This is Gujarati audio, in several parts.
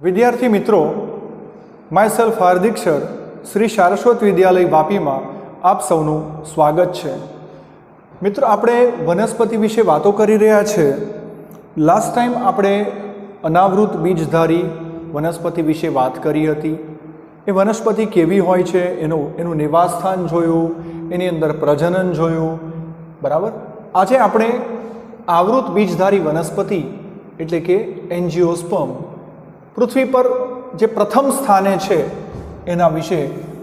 વિદ્યાર્થી મિત્રો, myself Hardik sir, Shri Saraswat Vidyalaya વાપીમાં આપ સૌનું સ્વાગત છે. મિત્રો, આપણે વનસ્પતિ વિશે વાતો કરી રહ્યા છે. લાસ્ટ ટાઈમ આપણે અનાવૃત બીજધારી વનસ્પતિ વિશે વાત કરી હતી. એ વનસ્પતિ કેવી હોય છે, એનું નિવાસસ્થાન જોયું, એની અંદર પ્રજનન જોયું, બરાબર. આજે આપણે આવૃત બીજધારી વનસ્પતિ એટલે કે એન્જિયોસ્પર્મ, પૃથ્વી પર જે પ્રથમ સ્થાને છે એના વિશે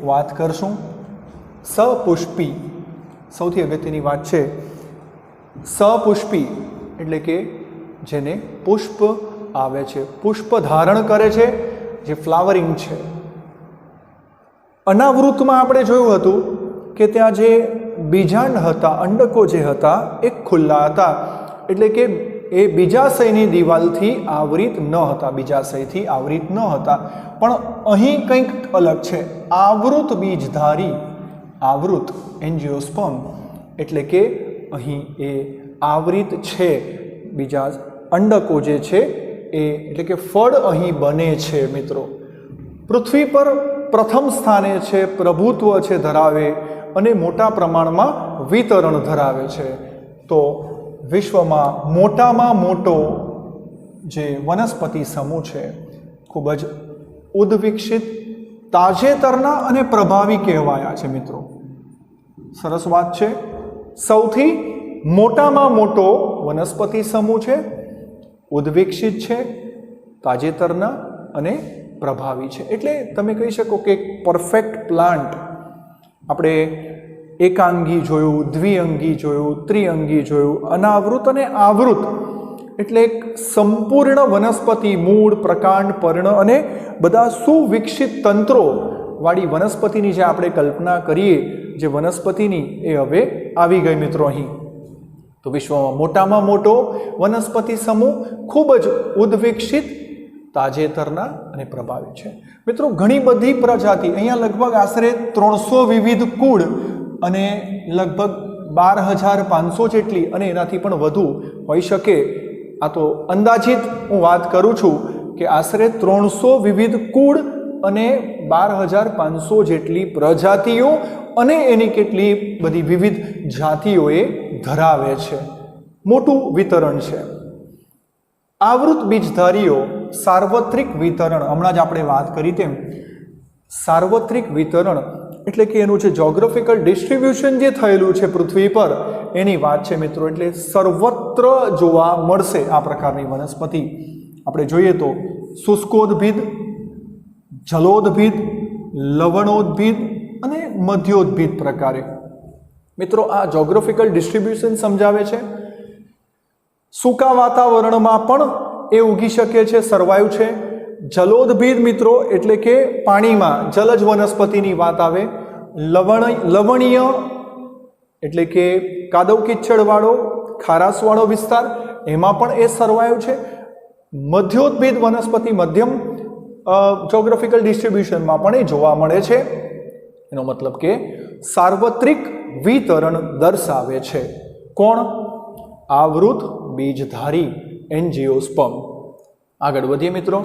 વાત કરશું. સપુષ્પી, સૌથી અગત્યની વાત છે. સપુષ્પી એટલે કે જેને પુષ્પ આવે છે, પુષ્પ ધારણ કરે છે, જે ફ્લાવરિંગ છે. અનાવૃતમાં આપણે જોયું હતું કે ત્યાં જે બીજાંડ હતા, અંડકો જે હતા એ ખુલ્લા હતા, એટલે કે એ બીજાશયની દિવાલથી આવૃત ન હતા, બીજાશયથી આવૃત ન હતા. પણ અહીં કંઈક અલગ છે. આવૃત બીજધારી, આવૃત એન્જિયોસ્પર્મ એટલે કે અહીં એ આવૃત છે. બીજા અંડકો જે છે એ એટલે કે ફળ અહીં બને છે. મિત્રો, પૃથ્વી પર પ્રથમ સ્થાને છે, પ્રભુત્વ છે ધરાવે અને મોટા પ્રમાણમાં વિતરણ ધરાવે છે. તો વિશ્વમાં મોટામાં મોટો જે વનસ્પતિ સમૂહ છે, ખૂબ જ ઉદ્વિકસિત, તાજેતરના અને પ્રભાવી કહેવાયા છે. મિત્રો, સરસ વાત છે. સૌથી મોટામાં મોટો વનસ્પતિ સમૂહ છે, ઉદ્વિકસિત છે, તાજેતરના અને પ્રભાવી છે. એટલે તમે કહી શકો કે પરફેક્ટ પ્લાન્ટ. આપણે એકાંગી જોયું, દ્વિઅંગી જોયું, ત્રિઅંગી જોયું, અનાવૃત અને આવૃત એટલે એક સંપૂર્ણ વનસ્પતિ, મૂળ, પ્રકાંડ, પર્ણ અને બધા સુવિકસિત તંત્રો વાળી વનસ્પતિની જે આપણે કલ્પના કરીએ, જે વનસ્પતિની, એ હવે આવી ગઈ. મિત્રો, અહીં તો વિશ્વમાં મોટામાં મોટો વનસ્પતિ સમૂહ, ખૂબ જ ઉદ્વિકસિત, તાજેતરના અને પ્રભાવી છે. મિત્રો, ઘણી બધી પ્રજાતિ, અહીંયા લગભગ આશરે 300 વિવિધ કુળ અને લગભગ 12,500 જેટલી અને એનાથી પણ વધુ હોઈ શકે. આ તો અંદાજિત હું વાત કરું છું કે આશરે 300 વિવિધ કુળ અને 12,500 જેટલી પ્રજાતિઓ અને એની કેટલી બધી વિવિધ જાતિઓ એ ધરાવે છે. મોટું વિતરણ છે. આવૃત બીજધારીઓ સાર્વત્રિક વિતરણ, હમણાં જ આપણે વાત કરી તેમ સાર્વત્રિક વિતરણ એટલે કે એનું જે જોગ્રાફિકલ ડિસ્ટ્રીબ્યુશન જે થયેલું છે પૃથ્વી પર, એની વાત છે. મિત્રો, એટલે સર્વત્ર જોવા મળશે આ પ્રકારની વનસ્પતિ. આપણે જોઈએ તો શુષ્કોદ્ભિદ, જલોદ્ભિદ, લવણોદ્ભિદ અને મધ્યોદ્ભિદ પ્રકારે. મિત્રો, આ જોગ્રાફિકલ ડિસ્ટ્રીબ્યુશન સમજાવે છે. સૂકા વાતાવરણમાં પણ એ ઉગી શકે છે, સર્વાઈવ છે. જલોદ્ભિદ મિત્રો એટલે કે પાણીમાં, જલજ વનસ્પતિની વાત આવે. લવણીય એટલે કે કાદવ કિચડવાળો, ખારાશવાળો વિસ્તાર, એમાં પણ એ સર્વાઈવ છે. મધ્યોદ્ભિદ વનસ્પતિ, મધ્યમ જોગ્રાફિકલ ડિસ્ટ્રીબ્યુશનમાં પણ એ જોવા મળે છે. એનો મતલબ કે સાર્વત્રિક વિતરણ દર્શાવે છે. કોણ? આવૃત બીજધારી એન્જિયોસ્પર્મ. આગળ વધીએ મિત્રો.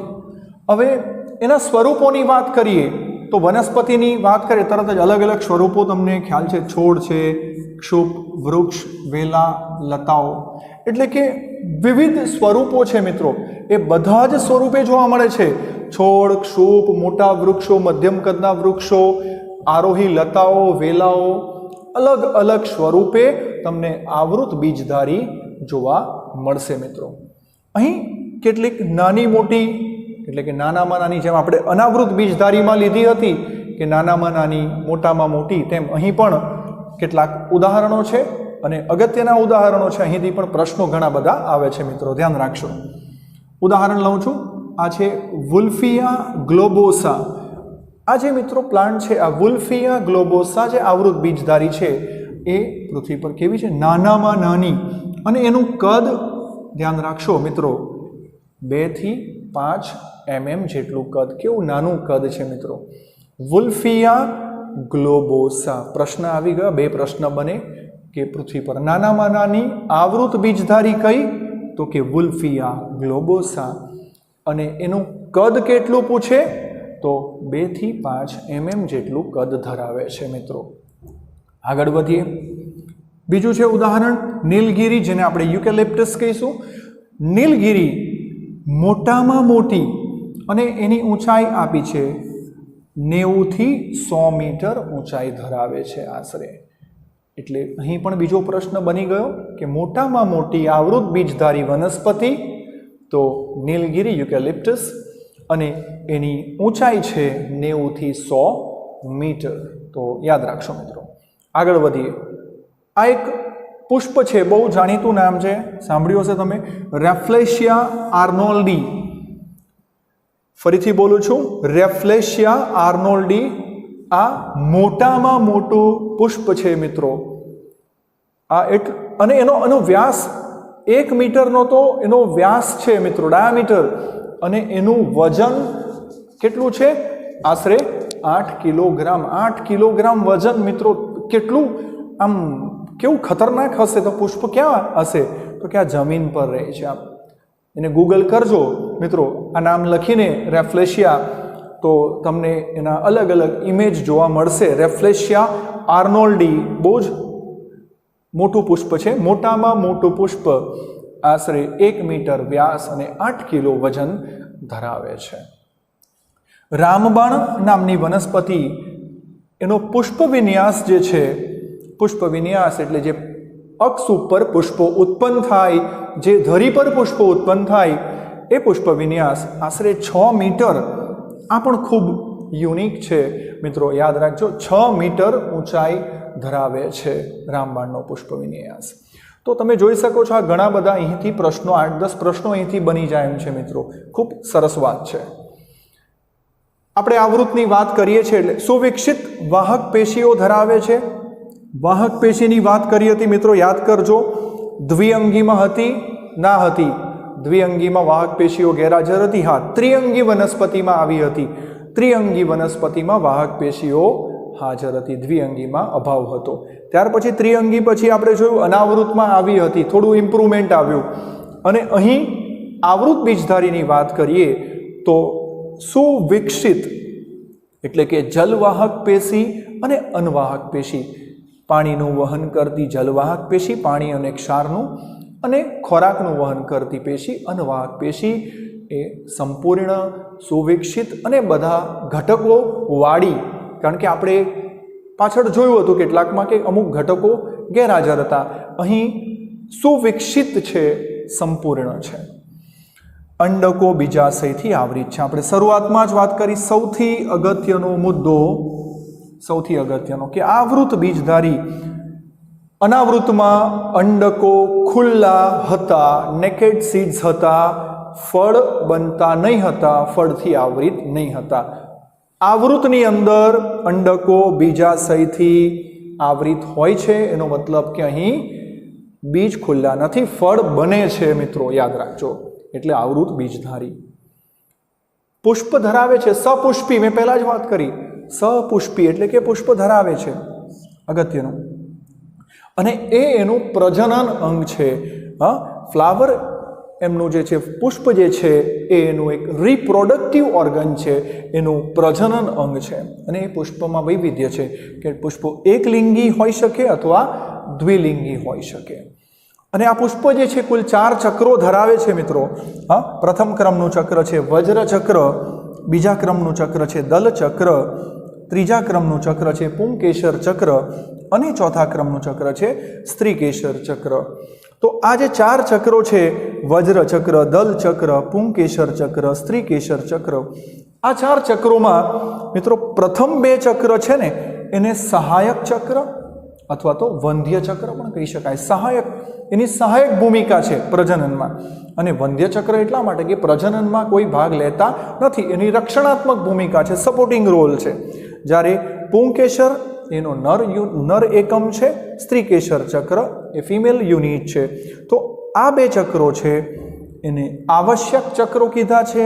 હવે એના સ્વરૂપોની વાત કરીએ તો વનસ્પતિની વાત કરીએ તરત જ અલગ અલગ સ્વરૂપો તમને ખ્યાલ છે. છોડ છે, ક્ષુપ, વૃક્ષ, વેલા, લતાઓ, એટલે કે વિવિધ સ્વરૂપો છે. મિત્રો, એ બધા જ સ્વરૂપે જોવા મળે છે. છોડ, ક્ષુપ, મોટા વૃક્ષો, મધ્યમ કદના વૃક્ષો, આરોહી લતાઓ, વેલાઓ, અલગ અલગ સ્વરૂપે તમને આવૃત બીજધારી જોવા મળશે. મિત્રો, અહીં કેટલીક નાની મોટી એટલે કે નાનામાં નાની, જેમ આપણે અનાવૃત બીજધારીમાં લીધી હતી કે નાનામાં નાની, મોટામાં મોટી, તેમ અહીં પણ કેટલાક ઉદાહરણો છે અને અગત્યના ઉદાહરણો છે. અહીંથી પણ પ્રશ્નો ઘણા બધા આવે છે. મિત્રો, ધ્યાન રાખશો. ઉદાહરણ લઉં છું. આ છે વુલ્ફિયા ગ્લોબોસા. આ જે મિત્રો પ્લાન્ટ છે, આ વુલ્ફિયા ગ્લોબોસા જે આવૃત બીજધારી છે, એ પૃથ્વી પર કેવી છે? નાનામાં નાની. અને એનું કદ ધ્યાન રાખશો મિત્રો, 2 થી 5 mm જેટલું કદ. કેવું નાનું કદ છે મિત્રો. વુલ્ફિયા ગ્લોબોસા. પ્રશ્ન આવી ગયા, 2 પ્રશ્ન બને કે પૃથ્વી પર નાનામાં નાની આવૃત બીજધારી કઈ? તો કે વુલ્ફિયા ગ્લોબોસા. અને એનું કદ કેટલું પૂછે તો 2 થી 5 mm જેટલું કદ ધરાવે છે મિત્રો. આગળ વધીએ. બીજું છે ઉદાહરણ નીલગિરી, જેને આપણે યુકેલિપ્ટસ કહીશું. નીલગિરી મોટામાં મોટી અને એની ઊંચાઈ આપી છે 90 થી 100 મીટર ઊંચાઈ ધરાવે છે આશરે. એટલે અહીં પણ બીજો પ્રશ્ન બની ગયો કે મોટામાં મોટી આવૃત બીજધારી વનસ્પતિ તો નીલગિરી યુકેલિપ્ટસ, અને એની ઊંચાઈ છે 90 થી 100 મીટર. તો યાદ રાખશો મિત્રો. આગળ વધીએ. આ એક પુષ્પ છે, બહુ જાણીતું નામ છે, સાંભળ્યું હશે તમે, રેફ્લેશિયા આર્નોલ્ડી. ફરીથી બોલું છું, રેફ્લેશિયા આર્નોલ્ડી. આ મોટામાં મોટું પુષ્પ છે મિત્રો. આ અને એનો વ્યાસ 1 મીટરનો તો એનો વ્યાસ છે મિત્રો, ડાયામીટર, અને એનું વજન કેટલું છે? આશરે 8 કિલોગ્રામ. 8 કિલોગ્રામ વજન મિત્રો. કેટલું આમ કેવું ખતરનાક હશે તો પુષ્પ ક્યાં હશે તો કે આ જમીન પર રહે છે. આમ એને ગૂગલ કરજો મિત્રો, આ નામ લખીને રેફ્લેશિયા, તો તમને એના અલગ અલગ ઇમેજ જોવા મળશે. રેફ્લેશિયા આર્નોલ્ડી બહુ જ મોટું પુષ્પ છે, મોટામાં મોટું પુષ્પ, આશરે 1 મીટર વ્યાસ અને 8 કિલો વજન ધરાવે છે. રામબાણ નામની વનસ્પતિ, એનો પુષ્પ વિન્યાસ જે છે, પુષ્પ વિન્યાસ એટલે જે અક્ષ ઉપર પુષ્પો ઉત્પન્ન થાય, જે ધરી પર પુષ્પો ઉત્પન્ન થાય, એ પુષ્પ વિન્યાસ આશરે 6 મીટર. આ પણ ખૂબ યુનિક છે મિત્રો, યાદ રાખજો. 6 મીટર ઊંચાઈ ધરાવે છે રામબાણનો પુષ્પ વિન્યાસ. તો તમે જોઈ શકો છો, આ ઘણા બધા અહીંથી પ્રશ્નો, 8-10 પ્રશ્નો અહીંથી બની જાય એમ છે મિત્રો. ખૂબ સરસ વાત છે. આપણે આવૃતની વાત કરીએ છીએ એટલે સુવિકસિત વાહક પેશીઓ ધરાવે છે. વાહક પેશીની વાત કરી હતી મિત્રો, યાદ કરજો. દ્વિઅંગીમાં હતી? ના હતી. દ્વિઅંગીમાં વાહક પેશીઓ ગેરહાજર હતી. હા, ત્રિઅંગી વનસ્પતિમાં આવી હતી. ત્રિઅંગી વનસ્પતિમાં વાહક પેશીઓ હાજર હતી, દ્વિઅંગીમાં અભાવ હતો. ત્યાર પછી ત્રિઅંગી પછી આપણે જોયું અનાવૃતમાં આવી હતી, થોડું ઇમ્પ્રુવમેન્ટ આવ્યું. અને અહીં આવૃત બીજધારીની વાત કરીએ તો સુવિકસિત એટલે કે જલવાહક પેશી અને અનવાહક પેશી. પાણીનું વહન કરતી જલવાહક પેશી, પાણી અને ક્ષારનું, અને ખોરાકનું વહન કરતી પેશી અનવાહક પેશી. એ સંપૂર્ણ, સુવિકસિત અને બધા ઘટકો વાળી. કારણ કે આપણે પાછળ જોયું હતું કેટલાકમાં કે અમુક ઘટકો ગેરહાજર હતા. અહીં સુવિકસિત છે, સંપૂર્ણ છે. અંડકો બીજાશયથી આવૃત છે. આપણે શરૂઆતમાં જ વાત કરી, સૌથી અગત્યનો મુદ્દો, સૌથી અગત્યનો કે આવૃત બીજધારી. અનાવૃતમાં અંડકો ખુલ્લા હતા, નેકેડ સીડ્સ હતા, ફળ બનતા નહીં હતા, ફળથી આવૃત નહીં હતા. આવૃતની અંદર અંડકો બીજાશયથી આવૃત હોય છે, એનો મતલબ કે અહીં બીજ ખુલ્લા નથી, ફળ બને છે મિત્રો, યાદ રાખજો. એટલે આવૃત બીજધારી. પુષ્પ ધરાવે છે, સપુષ્પી. મેં પહેલા જ વાત કરી, સપુષ્પી એટલે કે પુષ્પ ધરાવે છે, અગત્યનું. અને એ એનું પ્રજનન અંગ છે. હા, ફ્લાવર એમનું જે છે, પુષ્પ જે છે એ એનું એક રિપ્રોડક્ટિવ ઓર્ગન છે, એનું પ્રજનન અંગ છે. અને એ પુષ્પમાં વૈવિધ્ય છે કે પુષ્પો એકલિંગી હોઈ શકે અથવા દ્વિલિંગી હોઈ શકે. અને આ પુષ્પ જે છે કુલ 4 ચક્રો ધરાવે છે મિત્રો. હા, પ્રથમ ક્રમનું ચક્ર છે વજ્ર ચક્ર, બીજા ક્રમનું ચક્ર છે દલ ચક્ર, ત્રીજા ક્રમનું ચક્ર છે પુંકેશર ચક્ર, અને ચોથા ક્રમનું ચક્ર છે સ્ત્રીકેશર ચક્ર. તો આ જે 4 ચક્રો છે, વજ્ર ચક્ર, દલ ચક્ર, પુંકેશર ચક્ર, સ્ત્રીકેશર ચક્ર, આ 4 ચક્રોમાં મિત્રો પ્રથમ 2 ચક્ર છે ને એને સહાયક ચક્ર અથવા તો વંધ્ય ચક્ર પણ કહી શકાય. સહાયક, એની સહાયક ભૂમિકા છે પ્રજનનમાં. અને વંધ્ય ચક્ર એટલા માટે કે પ્રજનનમાં કોઈ ભાગ લેતા નથી, એની રક્ષણાત્મક ભૂમિકા છે, સપોર્ટિંગ રોલ છે. જ્યારે પુંકેશર એનો નર એકમ છે, સ્ત્રીકેશર ચક્ર એ ફિમેલ યુનિટ છે. તો આ 2 ચક્રો છે એને આવશ્યક ચક્રો કીધા છે,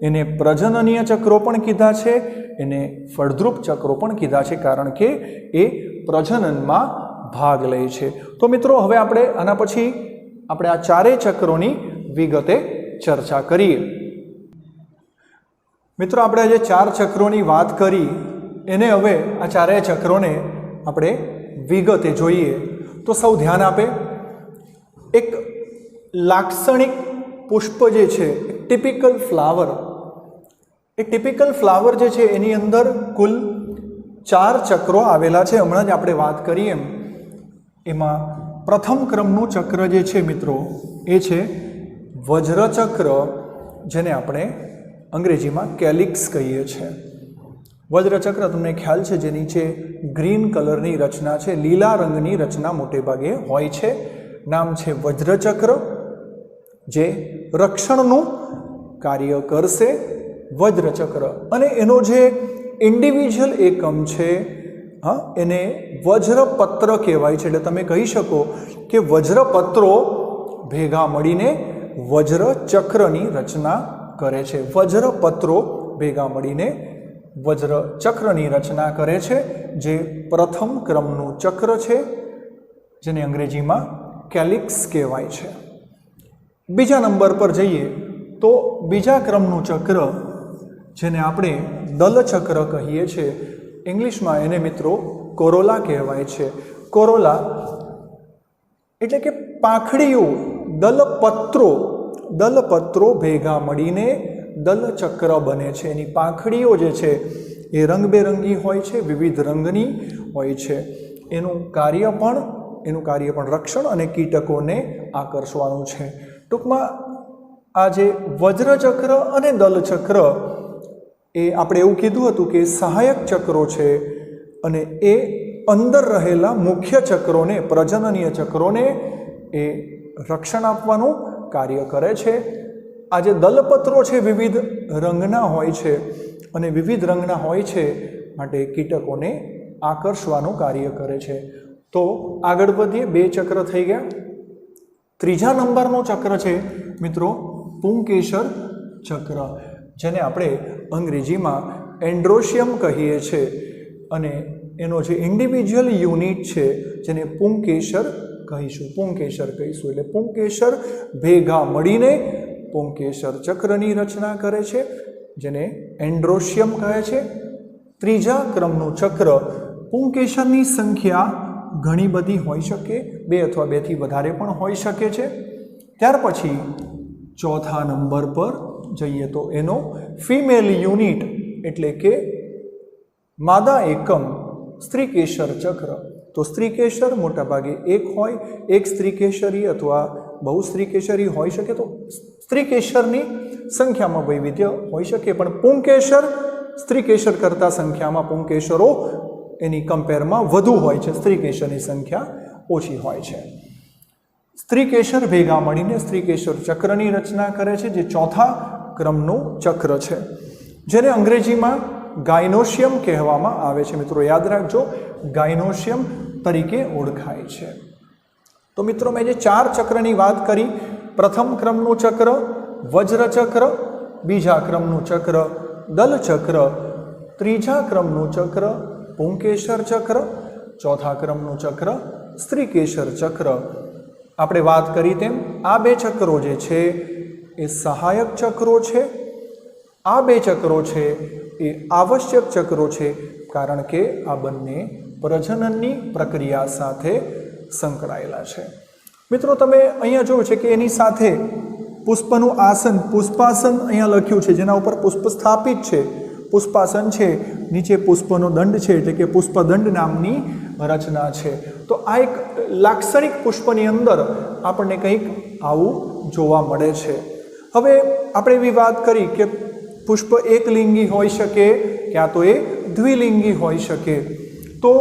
એને પ્રજનનીય ચક્રો પણ કીધા છે, એને ફળદ્રુપ ચક્રો પણ કીધા છે, કારણ કે એ પ્રજનનમાં ભાગ લે છે. તો મિત્રો હવે આપણે આના પછી આપણે આ 4 ચક્રોની વિગતે ચર્ચા કરીએ. મિત્રો આપણે આજે 4 ચક્રોની વાત કરી, એને હવે આ ચારેય ચક્રોને આપણે વિગતે જોઈએ. તો સૌ ધ્યાન આપે. એક લાક્ષણિક પુષ્પ જે છે, ટિપિકલ ફ્લાવર, એ ટિપિકલ ફ્લાવર જે છે એની અંદર કુલ 4 ચક્રો આવેલા છે. હમણાં જ આપણે વાત કરી એમાં પ્રથમ ક્રમનું ચક્ર જે છે મિત્રો એ છે વજ્રચક્ર, જેને આપણે અંગ્રેજીમાં કેલિક્સ કહીએ છીએ. વજ્રચક્ર તમને ખ્યાલ છે, જે નીચે ગ્રીન કલરની રચના છે, લીલા રંગની રચના મોટે ભાગે હોય છે. નામ છે વજ્રચક્ર, જે રક્ષણનું કાર્ય કરશે. વજ્રચક્ર અને એનો જે ઇન્ડિવિજ્યુઅલ એકમ છે, એને વજ્રપત્ર કહેવાય છે. એટલે તમે કહી શકો કે વજ્રપત્રો ભેગા મળીને વજ્રચક્રની રચના કરે છે. વજ્રપત્રો ભેગા મળીને વજ્રચક્રની રચના કરે છે, જે પ્રથમ ક્રમનું ચક્ર છે, જેને અંગ્રેજીમાં કેલિક્સ કહેવાય છે. બીજા નંબર પર જઈએ તો બીજા ક્રમનું ચક્ર, જેને આપણે દલચક્ર કહીએ છીએ, ઇંગ્લિશમાં એને મિત્રો કોરોલા કહેવાય છે. કોરોલા એટલે કે પાંખડીઓ, દલપત્રો ભેગા મળીને દલચક્ર બને છે. એની પાંખડીઓ જે છે એ રંગબેરંગી હોય છે, વિવિધ રંગની હોય છે. એનું કાર્ય પણ રક્ષણ અને કીટકોને આકર્ષવાનું છે. ટૂંકમાં આ જે વજ્રચક્ર અને દલચક્ર, એ આપણે એવું કીધું હતું કે સહાયક ચક્રો છે, અને એ અંદર રહેલા મુખ્ય ચક્રોને, પ્રજનનીય ચક્રોને એ રક્ષણ આપવાનું કાર્ય કરે છે. આ જે દલપત્રો છે વિવિધ રંગના હોય છે, અને વિવિધ રંગના હોય છે માટે કીટકોને આકર્ષવાનું કાર્ય કરે છે. તો આગળ વધીએ. 2 ચક્ર થઈ ગયા. ત્રીજા નંબરનો ચક્ર છે મિત્રો પુંકેસર ચક્ર, જેને આપણે અંગ્રેજીમાં એન્ડ્રોશિયમ કહીએ છીએ. અને એનો જે ઇન્ડિવિજ્યુઅલ યુનિટ છે, જેને પુંકેસર કહીશું. એટલે પુંકેસર ભેગા મળીને પુંકેસર ચક્રની રચના કરે છે, જેને એન્ડ્રોશિયમ કહે છે. ત્રીજા ક્રમનું ચક્ર, પુંકેસરની સંખ્યા ઘણી બધી હોઈ શકે, 2 અથવા 2 થી વધારે પણ હોઈ શકે છે. ત્યાર પછી ચોથા નંબર પર જઈએ તો એનો ફિમેલ યુનિટ એટલે કે માદા એકમ સ્ત્રીકેસર ચક્ર. તો સ્ત્રીકેસર મોટાભાગે એક હોય, એક સ્ત્રીકેસરી અથવા બહુ સ્ત્રીકેસરી હોઈ શકે. તો સ્ત્રીકેસરની સંખ્યામાં વૈવિધ્ય હોઈ શકે, પણ પુંકેસર સ્ત્રીકેસર કરતાં સંખ્યામાં પુંકેસરો એની કમ્પેરમાં વધુ હોય છે, સ્ત્રીકેસરની સંખ્યા ઓછી હોય છે. સ્ત્રીકેસર ભેગા મળીને સ્ત્રીકેસર ચક્રની રચના કરે છે, જે ચોથા ક્રમનું ચક્ર છે, જેને અંગ્રેજીમાં ગાયનોશિયમ કહેવામાં આવે છે. મિત્રો યાદ રાખજો, ગાયનોશિયમ તરીકે ઓળખાય છે. તો મિત્રો મેં જે 4 ચક્રની વાત કરી, પ્રથમ ક્રમનું ચક્ર વજ્રચક્ર, બીજા ક્રમનું ચક્ર દલચક્ર, ત્રીજા ક્રમનું ચક્ર પુંકેસર ચક્ર, ચોથા ક્રમનું ચક્ર સ્ત્રીકેસર ચક્ર. આપણે વાત કરી તેમ આ 2 ચક્રો જે છે એ સહાયક ચક્રો છે. આ 2 ચક્રો છે એ આવશ્યક ચક્રો છે, કારણ કે આ બંને પ્રજનનની પ્રક્રિયા સાથે સંકળાયેલા છે. મિત્રો તમે અહીંયા જોયું છે કે એની સાથે પુષ્પનું આસન, પુષ્પાસન અહીંયા લખ્યું છે, જેના ઉપર પુષ્પ સ્થાપિત છે. પુષ્પાસન છે, નીચે પુષ્પનો દંડ છે, એટલે કે પુષ્પદંડ નામની રચના છે. તો આ એક લાક્ષણિક પુષ્પની અંદર આપણને કંઈક આવું જોવા મળે છે. હવે આપણે એવી વાત કરી કે પુષ્પ એકલિંગી હોઈ શકે, ક્યાં તો એ દ્વિલિંગી હોઈ શકે. તો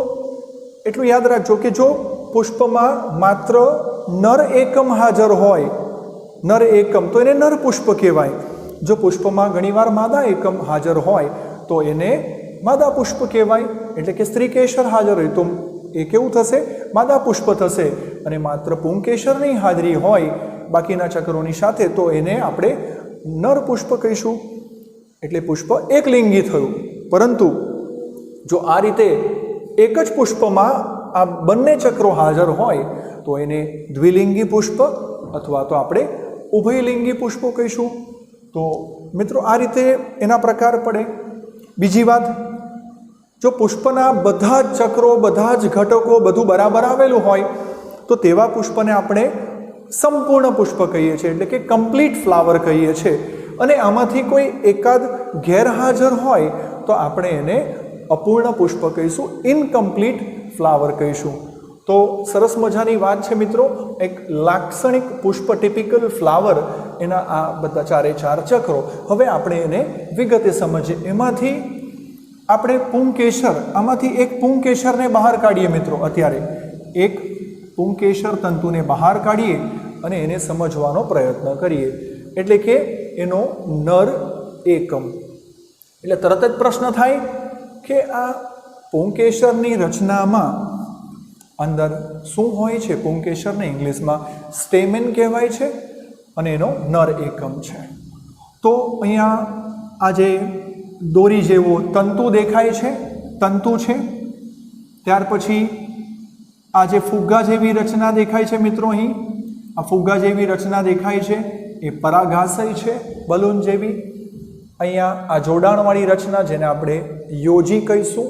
એટલું યાદ રાખજો કે જો પુષ્પમાં માત્ર નર એકમ હાજર હોય, નર એકમ, તો એને નર પુષ્પ કહેવાય. જો પુષ્પમાં ઘણીવાર માદા એકમ હાજર હોય તો એને માદા પુષ્પ કહેવાય. એટલે કે સ્ત્રીકેસર હાજર હોય તો એ કેવું થશે? માદા પુષ્પ થશે. અને માત્ર પુંકેસરની હાજરી હોય બાકીના ચક્રોની સાથે, તો એને આપણે નર પુષ્પ કહીશું. એટલે પુષ્પ એકલિંગી થયું. પરંતુ જો આ રીતે એક જ પુષ્પમાં આ બંને ચક્રો હાજર હોય તો એને દ્વિલિંગી પુષ્પ અથવા તો આપણે ઉભયલિંગી પુષ્પો કહીશું. તો મિત્રો આ રીતે એના પ્રકાર પડે. બીજી વાત, જો પુષ્પના બધા જ ચક્રો, બધા જ ઘટકો બધું બરાબર આવેલું હોય તો તેવા પુષ્પને આપણે સંપૂર્ણ પુષ્પ કહીએ છીએ, એટલે કે કમ્પ્લીટ ફ્લાવર કહીએ છીએ. અને આમાંથી કોઈ એકાદ ગેરહાજર હોય તો આપણે એને અપૂર્ણ પુષ્પ કહીશું, ઇનકમ્પ્લીટ ફ્લાવર કહીશું. તો સરસ મજાની વાત છે મિત્રો. એક લાક્ષણિક પુષ્પ, ટિપિકલ ફ્લાવર, એના આ બધા ચારે ચાર ચક્રો. હવે આપણે એને વિગતે સમજીએ. એમાંથી આપણે પુંકેસર, આમાંથી એક પુંકેસરને બહાર કાઢીએ મિત્રો. અત્યારે એક પુંકેસર તંતુને બહાર કાઢીએ અને એને સમજવાનો પ્રયત્ન કરીએ. એટલે કે એનો નર એકમ. એટલે તરત જ પ્રશ્ન થાય કે આ પુંકેસરની રચનામાં અંદર શું હોય છે? પુંકેસરને ઇંગ્લિશમાં સ્ટેમેન કહેવાય છે અને એનો નર એકમ છે. તો અહીંયા આ જે દોરી જેવો તંતુ દેખાય છે, તંતુ છે. ત્યાર પછી આ જે ફુગ્ગા જેવી રચના દેખાય છે મિત્રો, અહીં આ ફુગ્ગા જેવી રચના દેખાય છે એ પરાગાશય છે, બલૂન જેવી. અહીંયા આ જોડાણવાળી રચના જેને આપણે યોજી કહીશું.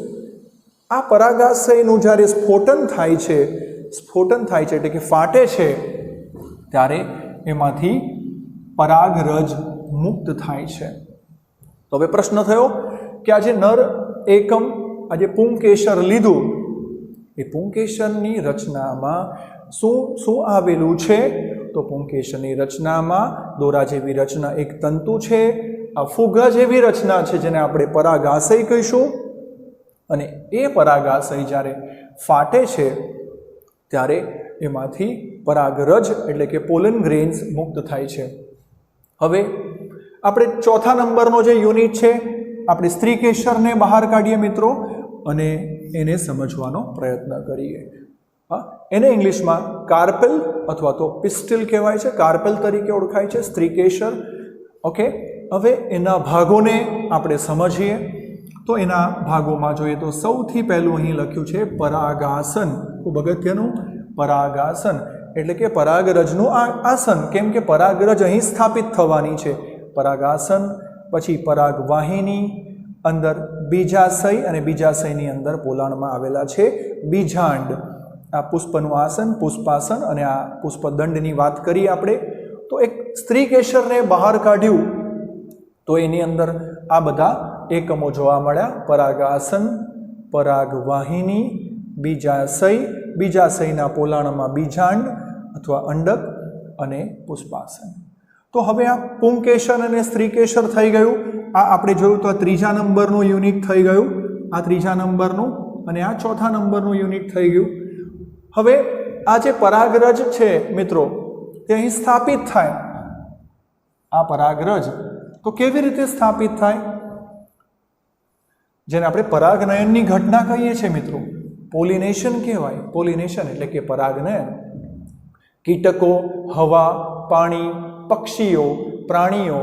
આ પરાગાશયનું જ્યારે સ્ફોટન થાય છે એટલે કે ફાટે છે, ત્યારે એમાંથી પરાગરજ મુક્ત થાય છે. તો હવે પ્રશ્ન થયો કે આ જે નર એકમ, આ જે પુંકેસર લીધું, એ પુંકેસરની રચનામાં શું આવેલું છે? તો પુંકેસરની રચનામાં દોરા જેવી રચના, એક તંતુ છે. આ ફુગ્ગા જેવી રચના છે જેને આપણે પરાગાશય કહીશું. અને એ પરાગાશય જ્યારે ફાટે છે ત્યારે એમાંથી પરાગરજ એટલે કે પોલન ગ્રેન્સ મુક્ત થાય છે. હવે આપણે ચોથા નંબરનો જે યુનિટ છે, આપણે સ્ત્રીકેસરને બહાર કાઢીએ મિત્રો અને એને સમજવાનો પ્રયત્ન કરીએ. એને ઇંગ્લિશમાં કાર્પેલ અથવા તો પિસ્ટિલ કહેવાય છે, કાર્પેલ તરીકે ઓળખાય છે સ્ત્રીકેસર. ઓકે, હવે એના ભાગોને આપણે સમજીએ. તો એના ભાગોમાં જોઈએ તો સૌથી પહેલું અહીં લખ્યું છે પરાગાસન. ખૂબ અગત્યનું, પરાગાસન એટલે કે પરાગરજનું આસન. કેમ કે પરાગરજ અહીં સ્થાપિત થવાની છે. પરાગાસન, પછી પરાગવાહિની, અંદર બીજાશય અને બીજાશયની અંદર પોલાણમાં આવેલા છે બીજાંડ. આ પુષ્પનું આસન, પુષ્પાસન અને આ પુષ્પદંડની વાત કરીએ આપણે. તો એક સ્ત્રીકેસરને બહાર કાઢ્યું તો એની અંદર આ બધા એકમો જોવા મળ્યા. પરાગાસન, પરાગવાહિની, બીજાશય, બીજાશયના પોલાણમાં બીજાંડ અથવા અંડક અને પુષ્પાસન. તો હવે આ પુંકેસર અને સ્ત્રીકેસર થઈ ગયું. આ આપણે જોયું તો આ ત્રીજા નંબરનું યુનિટ થઈ ગયું, આ ત્રીજા નંબરનું, અને આ ચોથા નંબરનું યુનિટ થઈ ગયું. હવે આ જે પરાગરજ છે મિત્રો, તે અહીં સ્થાપિત થાય. આ પરાગરજ તો કેવી રીતે સ્થાપિત થાય? જેને આપણે પરાગનયનની ઘટના કહીએ છીએ મિત્રો, પોલિનેશન કહેવાય. પોલિનેશન એટલે કે પરાગનયન. કીટકો, હવા, પાણી, પક્ષીઓ, પ્રાણીઓ,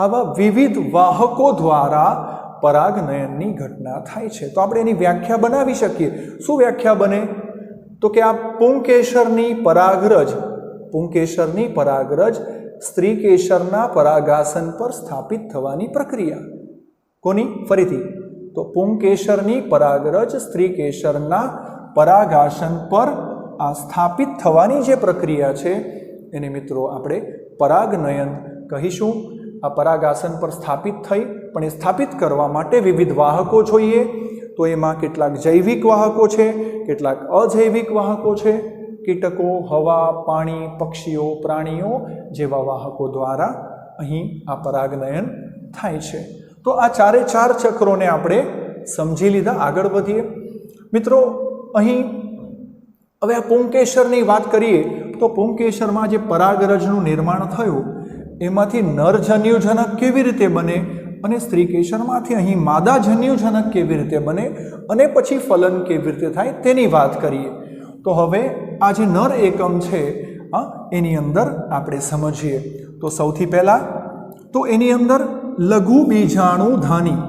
આવા વિવિધ વાહકો દ્વારા પરાગનયનની ઘટના થાય છે. તો આપણે એની વ્યાખ્યા બનાવી શકીએ. શું વ્યાખ્યા બને? તો કે આ પુંકેસરની પરાગરજ સ્ત્રીકેસરના પરાગાસન પર સ્થાપિત થવાની પ્રક્રિયા. કોની? ફરીથી, તો પુંકેસરની પરાગરજ સ્ત્રીકેસરના પરાગાસન પર આ સ્થાપિત થવાની જે પ્રક્રિયા છે એને મિત્રો આપણે પરાગનયન કહીશું. આ પરાગાસન પર સ્થાપિત થઈ, પણ એ સ્થાપિત કરવા માટે વિવિધ વાહકો જોઈએ. તો એમાં કેટલાક જૈવિક વાહકો છે, કેટલાક અજૈવિક વાહકો છે. કીટકો, હવા, પાણી, પક્ષીઓ, પ્રાણીઓ જેવા વાહકો દ્વારા અહીં આ પરાગનયન થાય છે. તો આ ચારે ચાર ચક્રોને આપણે સમજી લીધા. આગળ વધીએ મિત્રો. અહીં હવે આ પુંકેસરની વાત કરીએ તો પુંકેસરમાં જે પરાગરજનું નિર્માણ થયું એમાંથી નરજન્યુજનક કેવી રીતે બને અને સ્ત્રીકેસરમાંથી અહીં માદાજન્યુજનક કેવી રીતે બને અને પછી ફલન કેવી રીતે થાય તેની વાત કરીએ. તો હવે આ જે નર એકમ છે એની અંદર આપણે સમજીએ. તો સૌથી પહેલાં તો એની અંદર લઘુ બીજાણુ ધાની.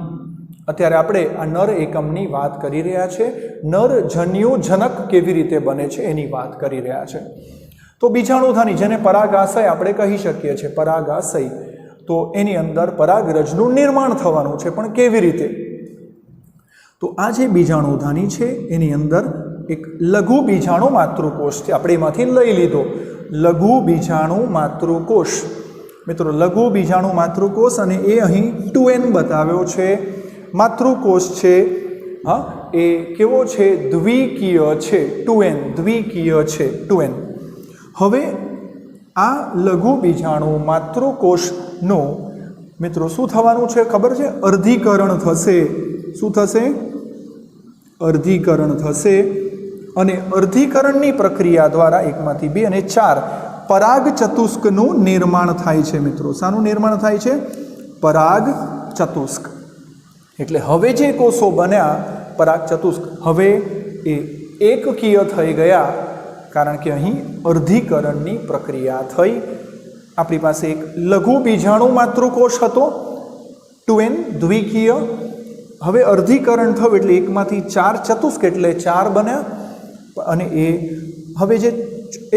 અત્યારે આપણે આ નર એકમની વાત કરી રહ્યા છે. નરજન્યુજનક કેવી રીતે બને છે એની વાત કરી રહ્યા છે. તો બીજાણુધાની, જેને પરાગાશય આપણે કહી શકીએ છીએ, પરાગાશય. તો એની અંદર પરાગરજનું નિર્માણ થવાનું છે, પણ કેવી રીતે? તો આ જે બીજાણુધાની છે એની અંદર એક લઘુ બીજાણુ માતૃકોષ છે, આપણે એમાંથી લઈ લીધો લઘુ બીજાણુ માતૃકોષ. મિત્રો લઘુ બીજાણુ માતૃકોષ અને એ અહીં 2n બતાવ્યો છે. માતૃકોષ છે હા એ કેવો છે? દ્વિકીય છે. 2n દ્વિકીય છે 2n. હવે આ લઘુ બીજાણુ માતૃકોષનું મિત્રો શું થવાનું છે ખબર છે? અર્ધીકરણ થશે. શું થશે? અર્ધીકરણ થશે. અને અર્ધીકરણની પ્રક્રિયા દ્વારા 1માંથી 2 અને 4 પરાગ ચતુષ્કનું નિર્માણ થાય છે. મિત્રો શાનું નિર્માણ થાય છે? પરાગ ચતુષ્ક. એટલે હવે જે કોષો બન્યા પરાગ ચતુષ્ક હવે એ એકકીય થઈ ગયા, કારણ કે અહીં અર્ધીકરણની પ્રક્રિયા થઈ. આપણી પાસે એક લઘુ બીજાણુ માતૃકોષ હતો 2n દ્વિકીય. હવે અર્ધીકરણ થયું એટલે 1માંથી 4 ચતુષ્ક એટલે 4 બન્યા. અને એ હવે જે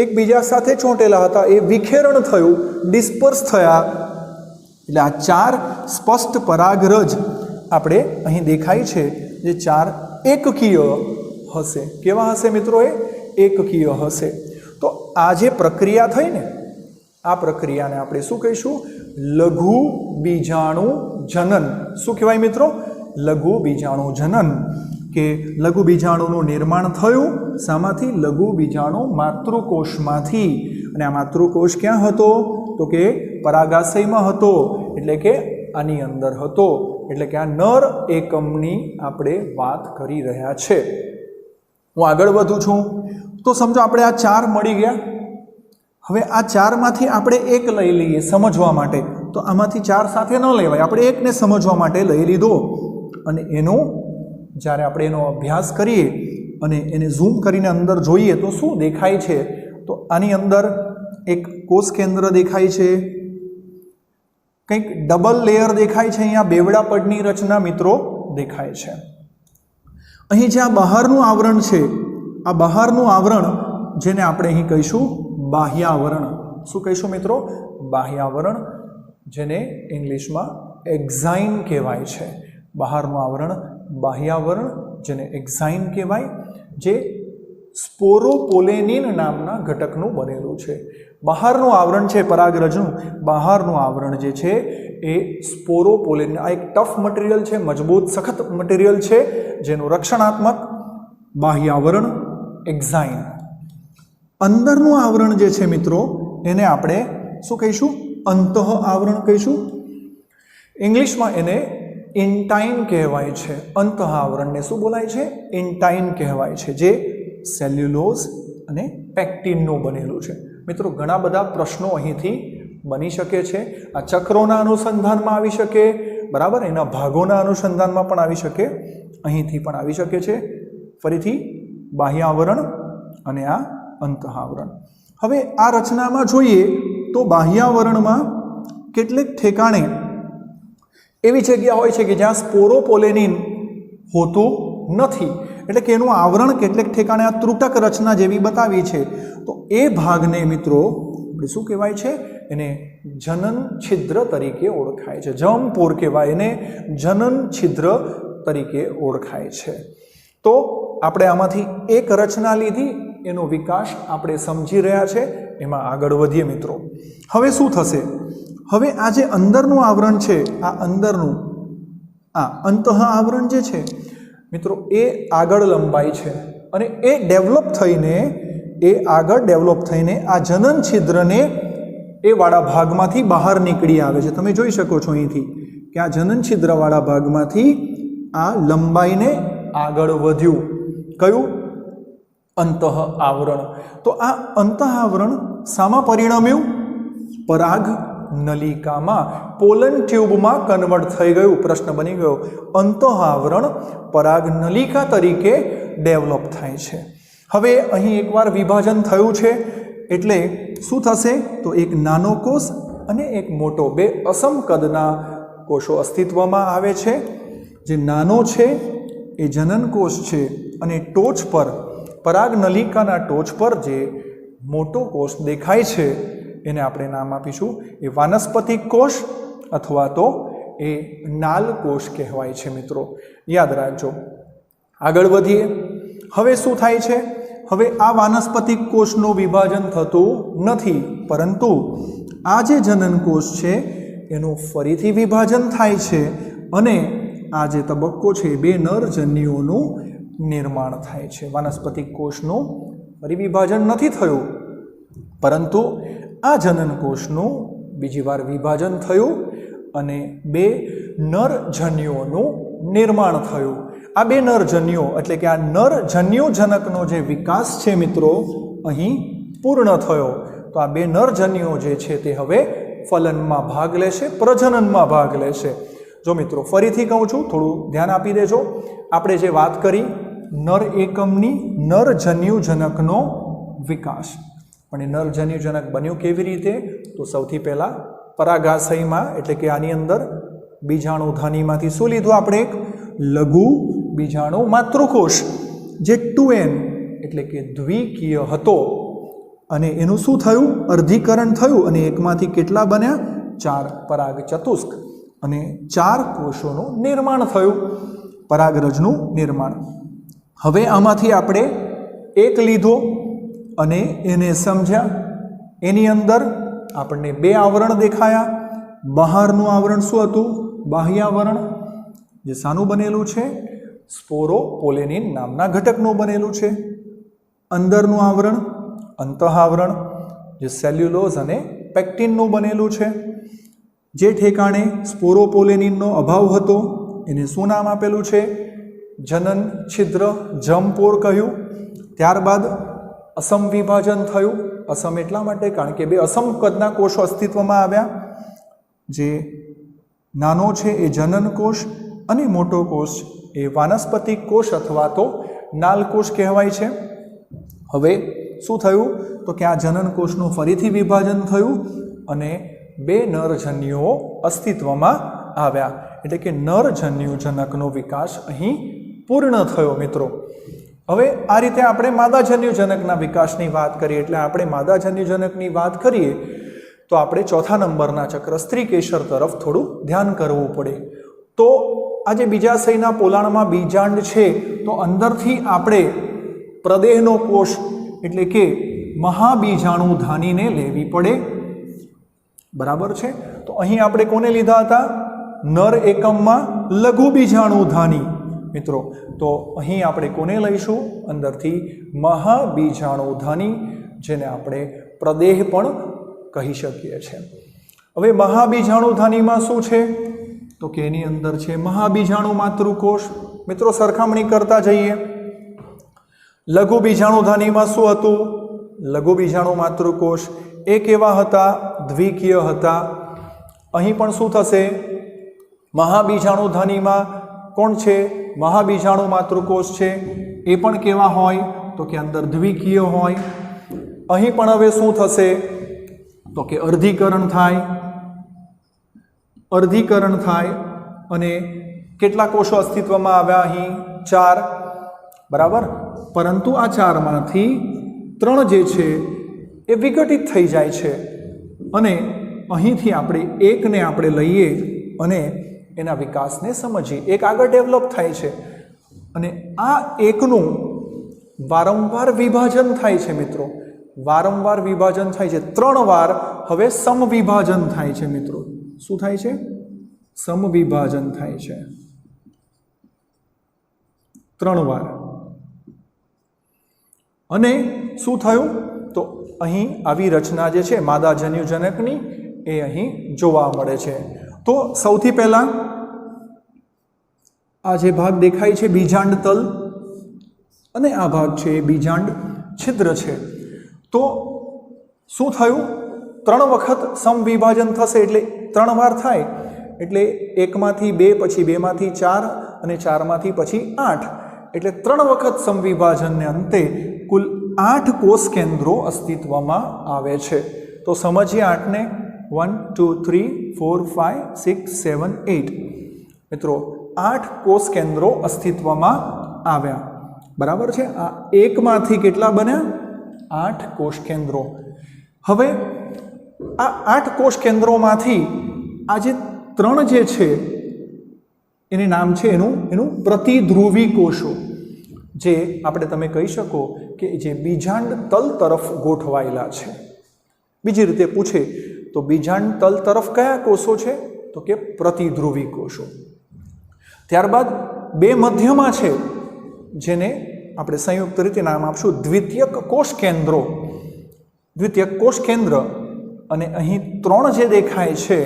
એકબીજા સાથે ચોંટેલા હતા એ વિખેરણ થયું, ડિસ્પર્સ થયા. એટલે આ 4 સ્પષ્ટ પરાગરજ આપણે અહીં દેખાય છે, જે 4 એકકીય હશે. કેવા હશે મિત્રો? એ એકકીય હશે. તો આ જે પ્રક્રિયા થઈ ને, આ પ્રક્રિયાને આપણે શું કહીશું? લઘુ બીજાણુ જનન. શું કહેવાય મિત્રો? લઘુ બીજાણુ જનન. કે લઘુ બીજાણુનું નિર્માણ થયું શામાંથી? લઘુ બીજાણુ માતૃકોષમાંથી. અને આ માતૃકોષ ક્યાં હતો? તો કે પરાગાશયમાં હતો, એટલે કે આની અંદર હતો. એટલે કે આ નર એકમની આપણે વાત કરી રહ્યા છે. હું આગળ વધું છું તો સમજો આપણે આ 4 મળી ગયા. હવે આ 4માંથી આપણે એક લઈ લઈએ સમજવા માટે. તો આમાંથી 4 સાથે ન લેવાય, આપણે એકને સમજવા માટે લઈ લીધો. અને એનું જ્યારે આપણે એનો અભ્યાસ કરીએ અને એને ઝૂમ કરીને અંદર જોઈએ તો શું દેખાય છે? તો આની અંદર એક કોષ કેન્દ્ર દેખાય છે, કંઈક ડબલ લેયર દેખાય છે. અહીંયા બેવડા પડની રચના મિત્રો દેખાય છે. અહીં જે આ બહારનું આવરણ છે, આ બહારનું આવરણ જેને આપણે અહીં કહીશું બાહ્યાવરણ. શું કહીશું મિત્રો? બાહ્યાવરણ, જેને ઇંગ્લિશમાં એક્ઝાઇન કહેવાય છે. બહારનું આવરણ બાહ્યાવરણ, જેને એક્ઝાઇન કહેવાય, જે સ્પોરોપોલેનિન નામના ઘટકનું બનેલું છે. બહારનું આવરણ છે પરાગરજનું, બહારનું આવરણ જે છે એ સ્પોરોપોલેનિન. આ એક ટફ મટીરિયલ છે, મજબૂત સખત મટીરિયલ છે, જેનું રક્ષણાત્મક બાહ્યાવરણ એક્ઝાઇન. અંદરનું આવરણ જે છે મિત્રો એને આપણે શું કહીશું? અંતઃ આવરણ કહીશું. ઇંગ્લિશમાં એને ઇન્ટાઇન કહેવાય છે. અંતઃ આવરણને શું બોલાય છે? ઇન્ટાઇન કહેવાય છે, જે સેલ્યુલોઝ અને પેક્ટિનનું બનેલું છે. મિત્રો ઘણા બધા પ્રશ્નો અહીંથી બની શકે છે. આ ચક્રોના અનુસંધાનમાં આવી શકે, બરાબર, એના ભાગોના અનુસંધાનમાં પણ આવી શકે, અહીંથી પણ આવી શકે છે. ફરીથી બાહ્ય આવરણ અને આ અંતઃ આવરણ. હવે આ રચનામાં જોઈએ તો બાહ્યાવરણમાં કેટલીક ઠેકાણે એવી જગ્યા હોય છે કે જ્યાં સ્પોરોપોલેનિન હોતું નથી, એટલે કે એનું આવરણ કેટલીક ઠેકાણે આ ત્રુટક રચના જેવી બતાવી છે. તો એ ભાગને મિત્રો આપણે શું કહેવાય છે? એને જનન છિદ્ર તરીકે ઓળખાય છે. જમપોર કહેવાય એને, જનન છિદ્ર તરીકે ઓળખાય છે. તો આપણે આમાંથી એક રચના લીધી, એનો વિકાસ આપણે સમજી રહ્યા છે. એમાં આગળ વધીએ મિત્રો. હવે શું થશે? હવે આ જે અંદરનું આવરણ છે, આ અંદરનું આ અંતઃ આવરણ જે છે મિત્રો એ આગળ લંબાય છે અને એ આગળ ડેવલપ થઈને આ જનન છિદ્રને એ વાળા ભાગમાંથી બહાર નીકળી આવે છે. તમે જોઈ શકો છો અહીંથી કે આ જનન છિદ્રવાળા ભાગમાંથી આ લંબાઈને આગળ વધ્યું. કયું? અંતઃ આવરણ. તો આ અંતઃ આવરણ શામાં પરિણમ્યું? પરાગ નલિકામાં, પોલન ટ્યુબમાં કન્વર્ટ થઈ ગયું. પ્રશ્ન બની ગયો, અંતઃ આવરણ પરાગ નલિકા તરીકે ડેવલપ થાય છે. હવે અહીં એકવાર વિભાજન થયું છે એટલે શું થશે? તો એક નાનો કોષ અને એક મોટો, બે અસમ કદના કોષો અસ્તિત્વમાં આવે છે. જે નાનો છે એ જનન કોષ છે અને ટોચ પર પરાગ નલિકાના ટોચ પર જે મોટો કોષ દેખાય છે એને આપણે નામ આપીશું એ વાનસ્પતિક કોષ अथवा तो ए नाल कोष कहेवाय छे। मित्रों याद राखजो। आगळ वधीए। हवे शुं थाय छे? हवे आ वानस्पतिक कोषनुं विभाजन थतुं नथी, परंतु आ जे जनन कोष छे एनुं फरीथी विभाजन थाय छे अने आ जे तबक्को छे बे नरजन्युओनुं निर्माण थाय छे। वानस्पतिक कोषनुं फरी विभाजन नथी थयुं, परंतु आ जनन कोषनुं बीजी वार विभाजन थयुं अने बे नरजन्युओनुं निर्माण थयुं। आ बे नरजन्युओ एटले के आ नरजन्युजनकनो जे विकास छे मित्रों अहीं पूर्ण थयो। तो आ बे नरजन्युओ जे छे ते हवे फलનમાં ભાગ લેશે, પ્રજનનમાં ભાગ લેશે। જો મિત્રો ફરીથી કહું છું, થોડું ધ્યાન આપી દેજો। આપણે જે વાત કરી નર એકમની નરજન્યુજનકનો વિકાસ, પણ એ નરજન્યુજનક બન્યું કેવી રીતે? તો સૌથી પહેલાં પરાગાશયમાં એટલે કે આની અંદર બીજાણુધાનીમાંથી શું લીધું આપણે? એક લઘુ બીજાણુ માતૃકોષ જે 2n એટલે કે દ્વિકીય હતો અને એનું શું થયું? અર્ધીકરણ થયું અને એકમાંથી કેટલા બન્યા? 4 પરાગ ચતુષ્ક અને 4 કોષોનું નિર્માણ થયું, પરાગરજનું નિર્માણ। હવે આમાંથી આપણે એક લીધો અને એને સમજ્યા। એની અંદર આપણને 2 આવરણ દેખાયા। બહારનું આવરણ શું હતું? બાહ્યાવરણ, જે શાનું બનેલું છે? સ્પોરોપોલેનિન નામના ઘટકનું બનેલું છે। અંદરનું આવરણ અંતઃઆવરણ, જે સેલ્યુલોઝ અને પેક્ટિનનું બનેલું છે। જે ઠેકાણે સ્પોરોપોલેનિનનો અભાવ હતો એને શું નામ આપેલું છે? જનન છિદ્ર, જમપોર કહ્યું। ત્યારબાદ અસમ વિભાજન થયું। અસમ એટલા માટે કારણ કે 2 અસમ કદના કોષો અસ્તિત્વમાં આવ્યા। જે નાનો છે એ જનન કોષ અને મોટો કોષ એ વાનસ્પતિક કોષ અથવા તો નાલ કોષ કહેવાય છે। હવે શું થયું? તો કે આ જનન કોષનું ફરીથી વિભાજન થયું અને 2 નરજન્યુઓ અસ્તિત્વમાં આવ્યા, એટલે કે નરજન્યુજનકનો વિકાસ અહીં પૂર્ણ થયો મિત્રો। હવે આ રીતે આપણે માદાજન્યુજનકના વિકાસની વાત કરીએ, એટલે આપણે માદાજન્યુજનકની વાત કરીએ તો આપણે ચોથા નંબરના ચક્ર સ્ત્રીકેસર તરફ થોડું ધ્યાન કરવું પડે। તો આ જે બીજાશયના પોલાણમાં બીજાંડ છે તો અંદરથી આપણે પ્રદેહનો કોષ એટલે કે મહાબીજાણુધાનીને લેવી પડે, બરાબર છે? તો અહીં આપણે કોને લીધા હતા? નર એકમમાં લઘુ બીજાણુધાની મિત્રો। તો અહીં આપણે કોને લઈશું? અંદરથી મહાબીજાણુધાની, જેને આપણે પ્રદેહ પણ કહી શકીએ છીએ। હવે મહાબીજાણુધાનીમાં શું છે? તો કે એની અંદર છે મહાબીજાણુ માતૃકોષ। મિત્રો સરખામણી કરતા જઈએ। લઘુ બીજાણુધાનીમાં શું હતું? લઘુ બીજાણુ માતૃકોષ એ કેવા હતા? દ્વિકીય હતા। અહીં પણ શું થશે? મહાબીજાણુધાનીમાં કોણ છે? મહાબીજાણુ માતૃકોષ છે, એ પણ કેવા હોય? તો કે અંદર દ્વિકીય હોય। અહીં પણ હવે શું થશે? તો કે અર્ધીકરણ થાય। અર્ધીકરણ થાય અને કેટલા કોષો અસ્તિત્વમાં આવ્યા? અહીં 4, બરાબર? પરંતુ આ 4માંથી 3 જે છે એ વિઘટિત થઈ જાય છે અને અહીંથી આપણે એકને આપણે લઈએ અને એના વિકાસને સમજીએ। એક આગળ ડેવલપ થાય છે અને આ એકનું વારંવાર વિભાજન થાય છે મિત્રો। વારંવાર વિભાજન થાય છે, 3 વાર હવે સમવિભાજન થાય છે મિત્રો। શું થાય છે? સમવિભાજન થાય છે 3 વાર। અને શું થયું? તો અહીં આવી રચના જે છે માદાજન્યુજનકની એ અહીં જોવા મળે છે। તો સૌથી પહેલાં આ જે ભાગ દેખાય છે બીજાંડ તલ અને આ ભાગ છે એ બીજાંડ છિદ્ર છે। તો શું થયું? 3 વખત સમવિભાજન થશે, એટલે 3 વાર થાય એટલે 1માંથી 2, પછી 2માંથી 4 અને 4માંથી પછી 8, એટલે 3 વખત સમવિભાજનને અંતે કુલ 8 કોષ કેન્દ્રો અસ્તિત્વમાં આવે છે। તો સમજીએ 8ને। 1 2 3 4 5 6 7 8 મિત્રો 8 કોષ કેન્દ્રો અસ્તિત્વમાં આવ્યા, બરાબર છે? આ એકમાંથી કેટલા બન્યા? 8 કોષ કેન્દ્રો। હવે આ 8 કોષ કેન્દ્રોમાંથી આ જે ત્રણ જે છે એને નામ છે એનું પ્રતિધ્રુવી કોષો, જે આપણે તમે કહી શકો કે જે બીજાંડ તલ તરફ ગોઠવાયેલા છે. બીજી રીતે પૂછે તો બીજાંડ તલ તરફ કયા કોષો છે? તો કે પ્રતિધ્રુવી કોષો. ત્યારબાદ બે મધ્યમાં છે, જેને આપણે સંયુક્ત રીતે નામ આપશું દ્વિતીયક કોષ કેન્દ્રો. દ્વિતીયક કોષ કેન્દ્ર. અને અહીં ત્રણ જે દેખાય છે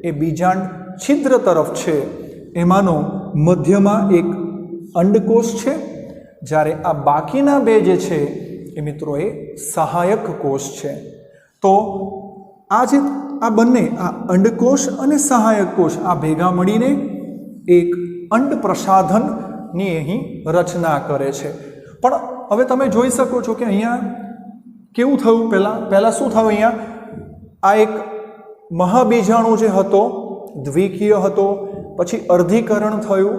એ બીજાંડ છિદ્ર તરફ છે. એમાંનો મધ્યમાં એક અંડકોષ છે, જ્યારે આ બાકીના બે જે છે એ મિત્રો એ સહાયક કોષ છે. તો આ બંને, આ અંડકોષ અને સહાયક કોષ, આ ભેગા મળીને એક અંડ પ્રસાધનની અહીં રચના કરે છે. પણ હવે તમે જોઈ શકો છો કે અહીંયા કેવું થયું? પહેલાં શું થયું? અહીંયા આ એક મહાબીજાણુ જે હતો દ્વિકીય હતો, પછી અર્ધીકરણ થયું,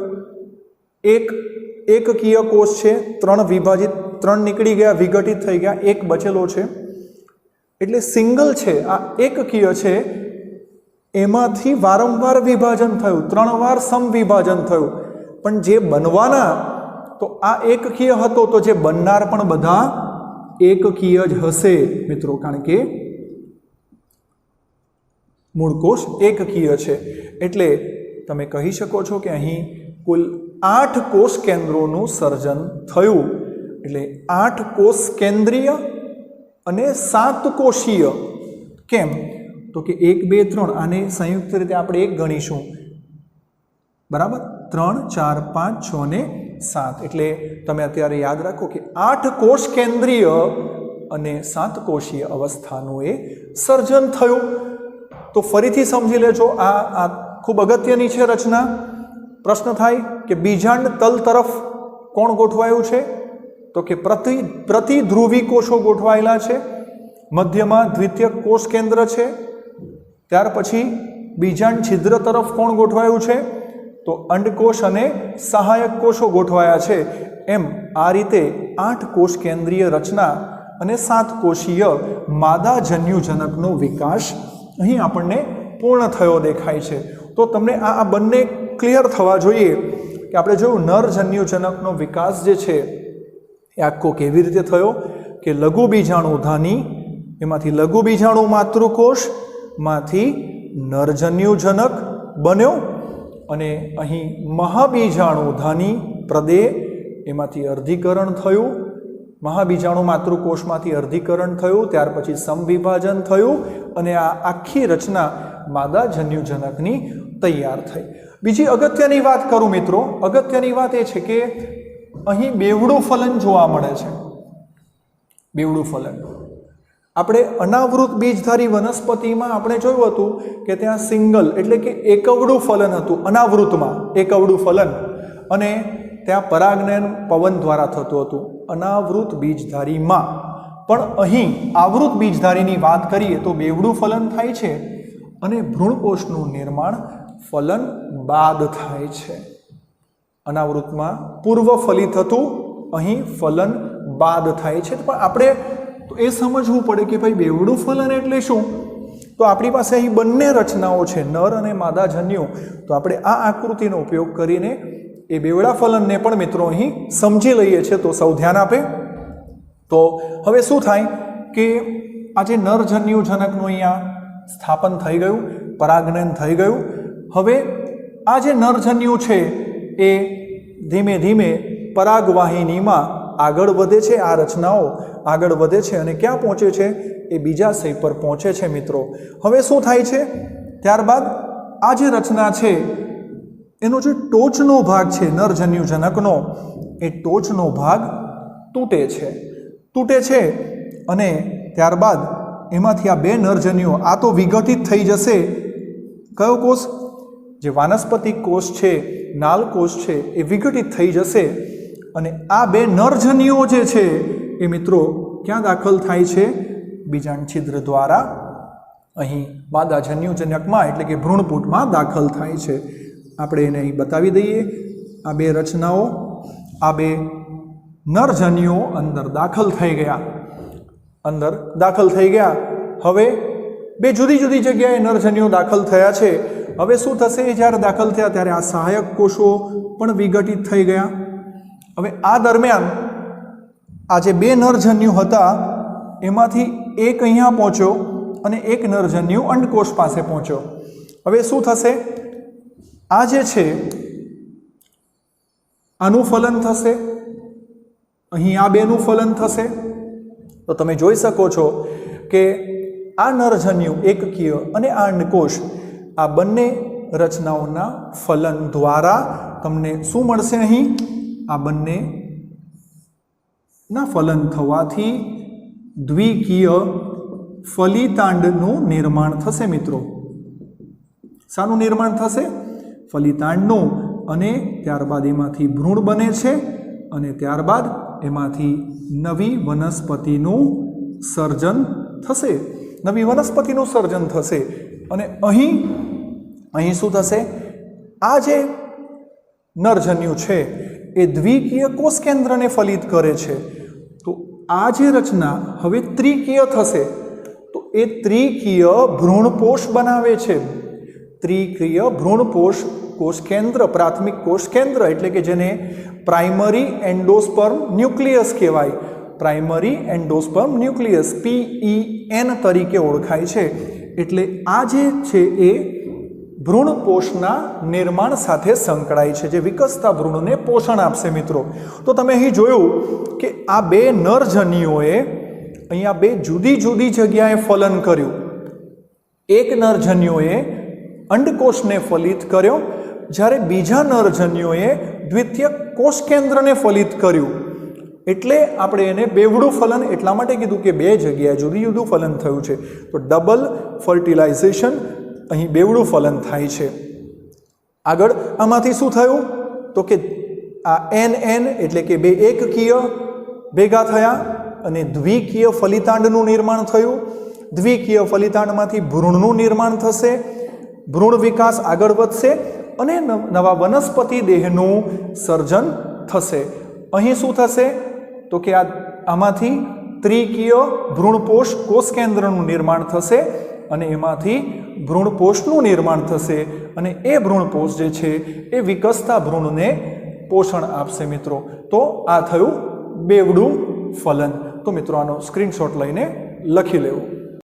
એકકીય કોષ છે, ત્રણ નીકળી ગયા, વિઘટિત થઈ ગયા, એક બચેલો છે. એટલે સિંગલ છે, આ એકકીય છે, એમાંથી વારંવાર વિભાજન થયું, 3 વાર સમવિભાજન થયું. પણ જે બનવાના, તો આ એકકીય હતો, તો જે બનનાર પણ બધા એકકીય જ હશે મિત્રો, કારણ કે મૂળ કોષ એકકીય છે. એટલે તમે કહી શકો છો કે અહીં કુલ 8 કોષ કેન્દ્રોનું સર્જન થયું. એટલે 8 કોષ કેન્દ્રીય અને 7 કોષીય. કેમ? તો કે 1 2 3, આને સંયુક્ત રીતે આપણે એક ગણીશું, બરાબર? 3 4 5 6 ને 7. એટલે તમે અત્યારે યાદ રાખો કે 8 કોષ કેન્દ્રીય અને 7 કોષીય અવસ્થાનું એ સર્જન થયું. તો ફરીથી સમજી લેજો, આ ખૂબ અગત્યની છે રચના. પ્રશ્ન થાય કે બીજાંડ તલ તરફ કોણ ગોઠવાયું છે? તો કે પ્રતિધ્રુવી કોષો ગોઠવાયેલા છે. મધ્યમાં દ્વિતીયક કોષ કેન્દ્ર છે. ત્યાર પછી બીજાંડ છિદ્ર તરફ કોણ ગોઠવાયું છે? તો અંડકોષ અને સહાયક કોષો ગોઠવાયા છે. એમ આ રીતે 8 કોષ કેન્દ્રીય રચના અને 7 કોષીય માદા જન્યુજનકનો વિકાસ અહીં આપણને પૂર્ણ થયો દેખાય છે. તો તમને આ બંને ક્લિયર થવા જોઈએ કે આપણે જોયું નર જન્યુજનકનો વિકાસ જે છે એ આખો કેવી રીતે થયો કે લઘુ બીજાણુ ધાની, એમાંથી લઘુ બીજાણુ માતૃકોષમાંથી નરજન્યુજનક બન્યો, અને અહીં મહાબીજાણુ ધાની પ્રદેહ, એમાંથી અર્ધીકરણ થયું, મહાબીજાણુ માતૃકોષમાંથી અર્ધીકરણ થયું, ત્યાર પછી સમવિભાજન થયું, અને આ આખી રચના માદા જન્યુજનકની તૈયાર થઈ. બીજી અગત્યની વાત કરું મિત્રો, અગત્યની વાત એ છે કે અહીં બેવડું ફલન જોવા મળે છે. બેવડું ફલન આપણે અનાવૃત બીજધારી વનસ્પતિમાં આપણે જોયું હતું કે ત્યાં સિંગલ એટલે કે એકવડું ફલન હતું, અનાવૃતમાં એકવડું ફલન, અને ત્યાં પરાગનયન પવન દ્વારા થતું હતું અનાવૃત બીજધારીમાં. પણ અહીં આવૃત બીજધારીની વાત કરીએ તો બેવડું ફલન થાય છે, અને ભ્રૂણકોષનું નિર્માણ ફલન બાદ થાય છે. અનાવૃતમાં પૂર્વ ફલિત હતું, અહીં ફલન બાદ થાય છે. પણ આપણે તો એ સમજવું પડે કે ભાઈ બેવડું ફલન એટલે શું? તો આપણી પાસે અહીં બંને રચનાઓ છે, નર અને માદા જન્યુ. તો આપણે આ આકૃતિનો ઉપયોગ કરીને એ બેવડા ફલનને પણ મિત્રો અહીં સમજી લઈએ છીએ. તો સૌ ધ્યાન આપે. તો હવે શું થાય કે આજે નરજન્યુજનકનું અહીંયા સ્થાપન થઈ ગયું, પરાગનયન થઈ ગયું. હવે આ જે નરજન્યુ છે એ ધીમે ધીમે પરાગવાહિનીમાં આગળ વધે છે, આ રચનાઓ આગળ વધે છે, અને ક્યાં પહોંચે છે? એ બીજાશય પર પહોંચે છે મિત્રો. હવે શું થાય છે? ત્યારબાદ આ જે રચના છે એનો જે ટોચનો ભાગ છે નરજન્યુજનકનો, એ ટોચનો ભાગ તૂટે છે, અને ત્યારબાદ એમાંથી આ બે નરજન્યુઓ આ તો વિઘટિત થઈ જશે. કયો કોષ? જે વાનસ્પતિક કોષ છે, નાલ કોષ છે, એ વિઘટિત થઈ જશે, અને આ બે નરજન્યુઓ જે છે એ મિત્રો ક્યાં દાખલ થાય છે? બીજાંડ છિદ્ર દ્વારા અહીં માદા જન્યુજનકમાં એટલે કે ભ્રૂણપૂટમાં દાખલ થાય છે. આપણે એને અહીં બતાવી દઈએ. આ બે રચનાઓ, આ બે નરજન્યુઓ અંદર દાખલ થઈ ગયા. હવે બે જુદી જુદી જગ્યાએ નરજન્યુઓ દાખલ થયા છે, હવે શું થશે, જ્યારે દાખલ થયા ત્યારે આ સહાયક કોષો પણ વિઘટિત થઈ ગયા. હવે આ દરમિયાન આ જે બે નરજન્યુ હતા એમાંથી એક અહીંયા પહોંચ્યો અને એક નરજન્યુ અંડકોષ પાસે પહોંચ્યો. હવે શું થશે, આ જે છે આનું ફલન થશે, અહીં આ બેનું ફલન થશે. તો તમે જોઈ શકો છો કે આ નરજન્યુ એકકીય અને આ અંડકોષ આ બંને રચનાઓના ફલન દ્વારા તમને શું મળશે, અહીં આ બંને ના ફલન થવાથી દ્વિકીય ફલિતાંડનું નિર્માણ થશે. મિત્રો શાનું નિર્માણ થશે, ફલિતાંડનું. અને ત્યારબાદ એમાંથી ભ્રૂણ બને છે અને ત્યારબાદ એમાંથી નવી વનસ્પતિનું સર્જન થશે, નવી વનસ્પતિનું સર્જન થશે. અને અહીં શું થશે, આ જે નરજન્યુ છે એ દ્વિકીય કોષ કેન્દ્રને ફલિત કરે છે. તો આ જે રચના હવે ત્રિકીય થશે, તો એ ત્રિકીય ભ્રૂણપોષ બનાવે છે. ત્રિકીય ભ્રૂણપોષ કોષ કેન્દ્ર, પ્રાથમિક કોષ કેન્દ્ર એટલે કે જેને પ્રાઇમરી એન્ડોસ્પર્મ ન્યુક્લિયસ કહેવાય, પ્રાઇમરી એન્ડોસ્પર્મ ન્યુક્લિયસ PEN તરીકે ઓળખાય છે. એટલે આ જે છે એ ભ્રૂણપોષના નિર્માણ સાથે સંકળાય છે, જે વિકસતા ભ્રૂણને પોષણ આપશે. મિત્રો તો તમે અહીં જોયું કે આ બે નરજન્યુઓએ અહીંયા બે જુદી જુદી જગ્યાએ ફલન કર્યું. એક નરજન્યુએ અંડકોષને ફલિત કર્યો, જ્યારે બીજા નરજન્યુએ દ્વિતીયક કોષ કેન્દ્રને ફલિત કર્યું. એટલે આપણે એને બેવડું ફલન એટલા માટે કીધું કે બે જગ્યાએ જુદી જુદું ફલન થયું છે. તો ડબલ ફર્ટિલાઇઝેશન, અહીં બેવડું ફલન થાય છે. આગળ આમાંથી શું થયું, તો કે આ NN એટલે કે બે એકકીય ભેગા થયા અને દ્વિકીય ફલિતાંડનું નિર્માણ થયું. દ્વિકીય ફલિતાંડમાંથી ભ્રૂણનું નિર્માણ થશે, ભ્રૂણ વિકાસ આગળ વધશે અને નવા વનસ્પતિ દેહનું સર્જન થશે. અહીં શું થશે, તો કે આમાંથી ત્રિકીય ભ્રૂણપોષ કોષ કેન્દ્રનું નિર્માણ થશે અને એમાંથી ભ્રૂણપોષનું નિર્માણ થશે અને એ ભ્રૂણપોષ જે છે એ વિકસતા ભ્રૂણને પોષણ આપશે. મિત્રો તો આ થયું બેવડું ફલન. તો મિત્રો આનો સ્ક્રીનશોટ લઈને લખી લેવું.